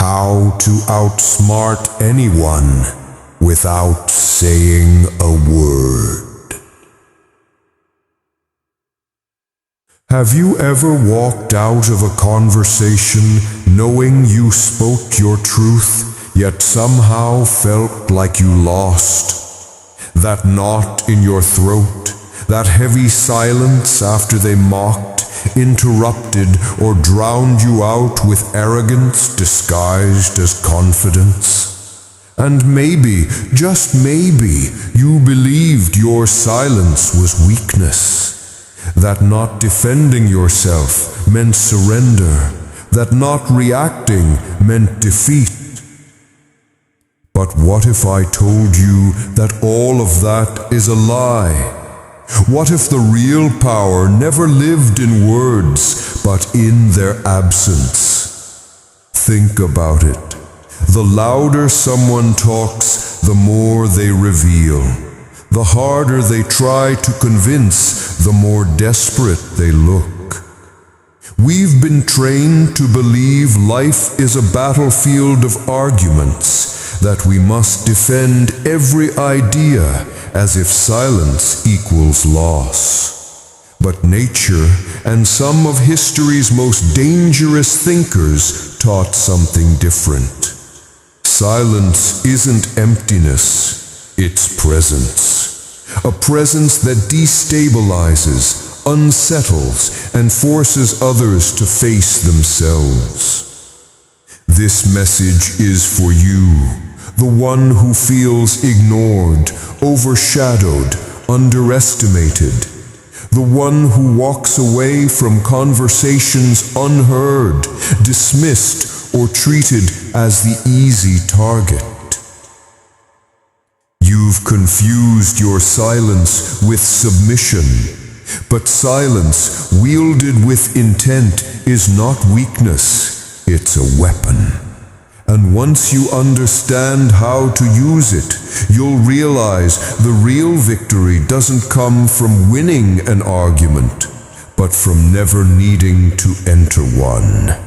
How to outsmart anyone without saying a word. Have you ever walked out of a conversation knowing you spoke your truth, yet somehow felt like you lost? That knot in your throat, that heavy silence after they mocked, interrupted, or drowned you out with arrogance disguised as confidence. And maybe, just maybe, you believed your silence was weakness, that not defending yourself meant surrender, that not reacting meant defeat. But what if I told you that all of that is a lie? What if the real power never lived in words, but in their absence? Think about it. The louder someone talks, the more they reveal. The harder they try to convince, the more desperate they look. We've been trained to believe life is a battlefield of arguments, that we must defend every idea as if silence equals loss. But nature and some of history's most dangerous thinkers taught something different. Silence isn't emptiness, it's presence. A presence that destabilizes, unsettles, and forces others to face themselves. This message is for you, the one who feels ignored, overshadowed, underestimated, the one who walks away from conversations unheard, dismissed, or treated as the easy target. You've confused your silence with submission, but silence wielded with intent is not weakness, it's a weapon. And once you understand how to use it, you'll realize the real victory doesn't come from winning an argument, but from never needing to enter one.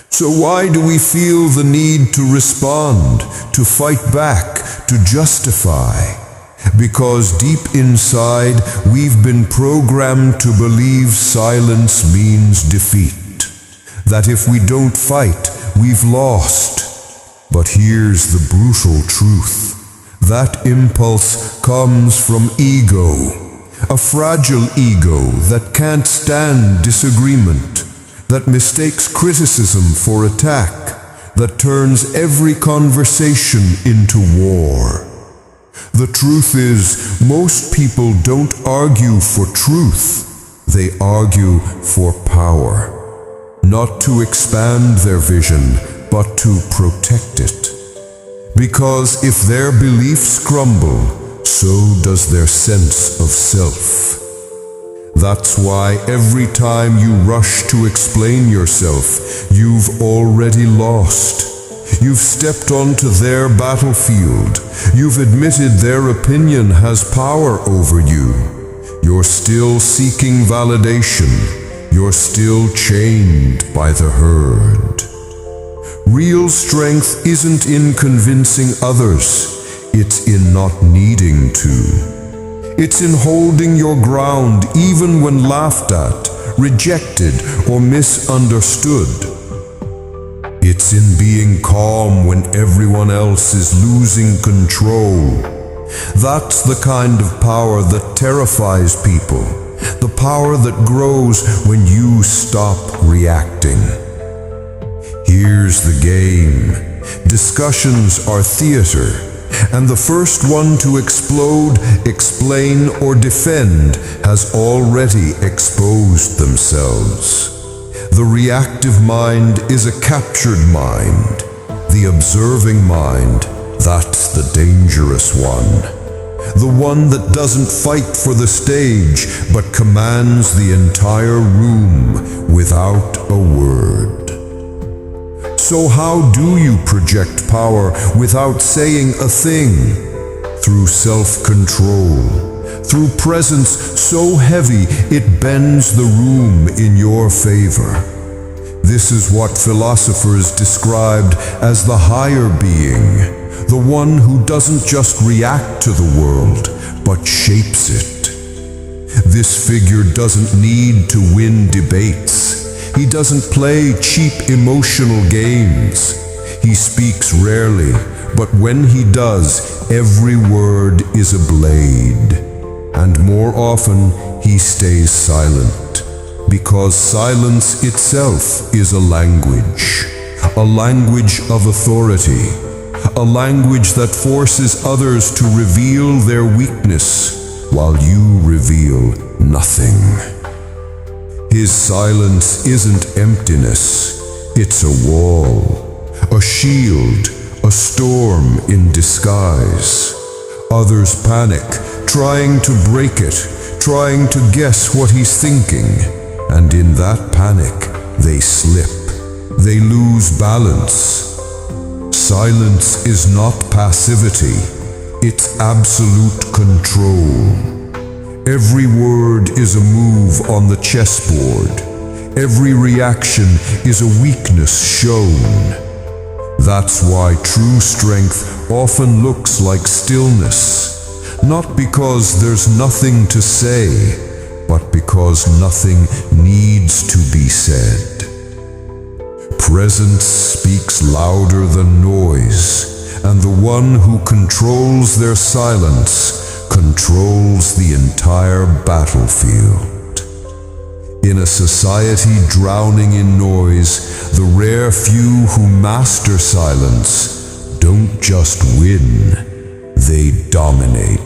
So why do we feel the need to respond, to fight back, to justify? Because deep inside, we've been programmed to believe silence means defeat. That if we don't fight, we've lost. But here's the brutal truth. That impulse comes from ego, a fragile ego that can't stand disagreement, that mistakes criticism for attack, that turns every conversation into war. The truth is, most people don't argue for truth, they argue for power. Not to expand their vision, but to protect it. Because if their beliefs crumble, so does their sense of self. That's why every time you rush to explain yourself, you've already lost. You've stepped onto their battlefield. You've admitted their opinion has power over you. You're still seeking validation. You're still chained by the herd. Real strength isn't in convincing others, it's in not needing to. It's in holding your ground even when laughed at, rejected, or misunderstood. It's in being calm when everyone else is losing control. That's the kind of power that terrifies people. The power that grows when you stop reacting. Here's the game. Discussions are theater, and the first one to explode, explain, or defend has already exposed themselves. The reactive mind is a captured mind. The observing mind, that's the dangerous one. The one that doesn't fight for the stage, but commands the entire room without a word. So how do you project power without saying a thing? Through self-control, through presence so heavy it bends the room in your favor. This is what philosophers described as the higher being, the one who doesn't just react to the world, but shapes it. This figure doesn't need to win debates. He doesn't play cheap emotional games. He speaks rarely, but when he does, every word is a blade. And more often, he stays silent, because silence itself is a language of authority, a language that forces others to reveal their weakness while you reveal nothing. His silence isn't emptiness, it's a wall, a shield, a storm in disguise. Others panic, trying to break it, trying to guess what he's thinking, and in that panic, they slip. They lose balance. Silence is not passivity, it's absolute control. Every word is a move on the chessboard. Every reaction is a weakness shown. That's why true strength often looks like stillness, not because there's nothing to say, but because nothing needs to be said. Presence speaks louder than noise, and the one who controls their silence controls the entire battlefield. In a society drowning in noise, the rare few who master silence don't just win, they dominate.